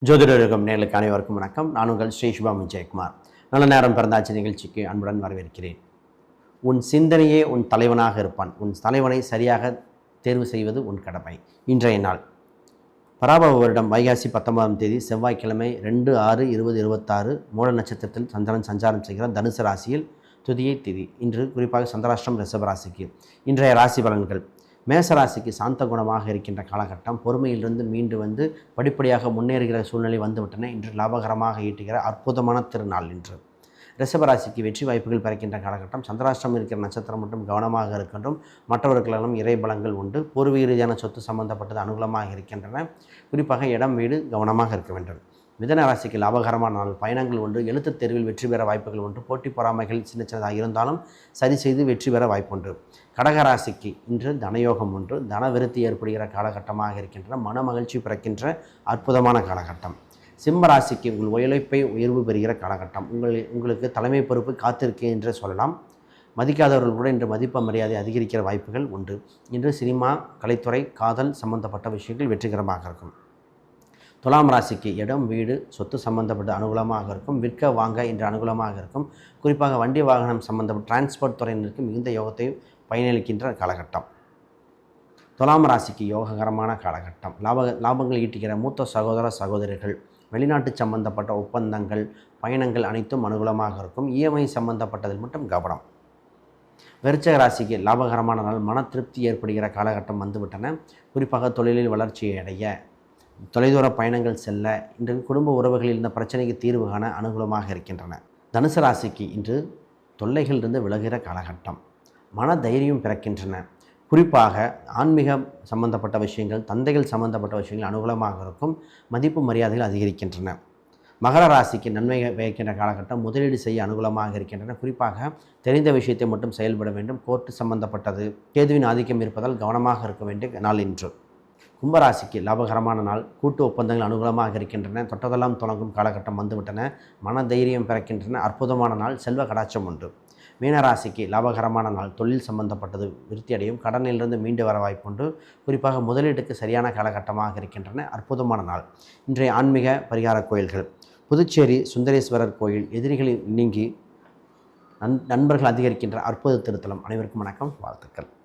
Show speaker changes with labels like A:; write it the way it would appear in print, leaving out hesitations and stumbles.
A: ஜோதிடருக்கும் நேர்களுக்கு அனைவருக்கும் வணக்கம். நான் உங்கள் ஸ்ரீ சுபாமி ஜெயக்குமார். நல்ல நேரம் பிறந்தாச்சு நிகழ்ச்சிக்கு அன்புடன் வரவேற்கிறேன். உன் சிந்தனையே உன் தலைவனாக இருப்பான். உன் தலைவனை சரியாக தேர்வு செய்வது உன் கடமை. இன்றைய நாள் பராபவ வருடம் வைகாசி 19ஆம் தேதி செவ்வாய்க்கிழமை 2/6/2026 மூல நட்சத்திரத்தில் சந்திரன் சஞ்சாரம் செய்கிறார். தனுசு ராசியில் துதியை திதி. இன்று குறிப்பாக சந்திராஷ்டிரம் ரிஷப ராசிக்கு. இன்றைய ராசி பலன்கள். மேசராசிக்கு சாந்த குணமாக இருக்கின்ற காலகட்டம். பொறுமையிலிருந்து மீண்டு வந்து படிப்படியாக முன்னேறுகிற சூழ்நிலை வந்துவிட்டன. இன்று லாபகரமாக ஈட்டுகிற அற்புதமான திருநாள் இன்று. ரிஷபராசிக்கு வெற்றி வாய்ப்புகள் பிறக்கின்ற காலகட்டம். சந்திராஷ்டிரம் இருக்கிற நட்சத்திரம் மட்டும் கவனமாக இருக்கின்றோம். மற்றவர்களுக்கெல்லாம் இறை பலங்கள் உண்டு. பூர்வீக ரீதியான சொத்து சம்பந்தப்பட்டது அனுகூலமாக இருக்கின்றன. குறிப்பாக இடம் வீடு கவனமாக இருக்க வேண்டும். மிதன ராசிக்கு லாபகரமான நாள். பயணங்கள் உண்டு. எழுத்துத் தேர்வில் வெற்றி பெற வாய்ப்புகள் உண்டு. போட்டி பொறாமைகள் சின்ன சின்னதாக இருந்தாலும் சரி செய்து வெற்றி பெற வாய்ப்புண்டு. கடகராசிக்கு இன்று தனயோகம் உண்டு. தன விருத்தி ஏற்படுகிற காலகட்டமாக இருக்கின்றன. மன மகிழ்ச்சி பிறக்கின்ற அற்புதமான காலகட்டம். சிம்ம ராசிக்கு உங்கள் உழைப்பை உயர்வு பெறுகிற காலகட்டம். உங்களுக்கு தலைமை பொறுப்பு காத்திருக்கு என்று சொல்லலாம். மதிக்காதவர்கள் கூட இன்று மதிப்பு மரியாதை அதிகரிக்கிற வாய்ப்புகள் உண்டு. இன்று சினிமா, கலைத்துறை, காதல் சம்பந்தப்பட்ட விஷயங்கள் வெற்றிகரமாக இருக்கும். துலாம் ராசிக்கு இடம் வீடு சொத்து சம்பந்தப்பட்ட அனுகூலமாக இருக்கும். விற்க வாங்க இன்று அனுகூலமாக இருக்கும். குறிப்பாக வண்டி வாகனம் சம்பந்தப்பட்ட டிரான்ஸ்போர்ட் துறையினருக்கு மிகுந்த யோகத்தை பயனளிக்கின்ற காலகட்டம். துலாம் ராசிக்கு யோககரமான காலகட்டம். லாபங்கள் ஈட்டுகிற மூத்த சகோதர சகோதரிகள், வெளிநாட்டு சம்பந்தப்பட்ட ஒப்பந்தங்கள், பயணங்கள் அனைத்தும் அனுகூலமாக இருக்கும். இஎம்ஐ சம்பந்தப்பட்டதில் மட்டும் கவனம். விருச்சிக ராசிக்கு லாபகரமான நாள். மன திருப்தி ஏற்படுகிற காலகட்டம் வந்துவிட்டன. குறிப்பாக தொழிலில் வளர்ச்சியை அடைய, தொலைதூர பயணங்கள் செல்ல, இன்று குடும்ப உறவுகளில் இருந்த பிரச்சனைக்கு தீர்வு காண அனுகூலமாக இருக்கின்றன. தனுசு ராசிக்கு இன்று தொல்லைகளிலிருந்து விலகுகிற காலகட்டம். மன தைரியம் பிறக்கின்றன. குறிப்பாக ஆன்மீக சம்பந்தப்பட்ட விஷயங்கள், தந்தைகள் சம்பந்தப்பட்ட விஷயங்கள் அனுகூலமாக இருக்கும். மதிப்பு மரியாதைகள் அதிகரிக்கின்றன. மகர ராசிக்கு நன்மை வைக்கின்ற காலகட்டம். முதலீடு செய்ய அனுகூலமாக இருக்கின்றன. குறிப்பாக தெரிந்த விஷயத்தை மட்டும் செயல்பட வேண்டும். கோர்ட்டு சம்பந்தப்பட்டது, கேதுவின் ஆதிக்கம் இருப்பதால் கவனமாக இருக்க வேண்டிய நாள் இன்று. கும்பராசிக்கு லாபகரமான நாள். கூட்டு ஒப்பந்தங்கள் அனுகூலமாக இருக்கின்றன. தொட்டதெல்லாம் தொடங்கும் காலகட்டம் வந்துவிட்டன. மன தைரியம் பிறக்கின்றன. அற்புதமான நாள். செல்வ கடாட்சம் உண்டு. மீனராசிக்கு லாபகரமான நாள். தொழில் சம்பந்தப்பட்டது விருத்தியடையும். கடனிலிருந்து மீண்டு வர வாய்ப்புண்டு. குறிப்பாக முதலீட்டுக்கு சரியான காலகட்டமாக இருக்கின்றன. அற்புதமான நாள். இன்றைய ஆன்மீக பரிகார கோயில்கள். புதுச்சேரி சுந்தரேஸ்வரர் கோயில் எதிரிகளில் நீங்கி நண்பர்கள் அதிகரிக்கின்ற அற்புத திருத்தலம். அனைவருக்கும் வணக்கம், வாழ்த்துக்கள்.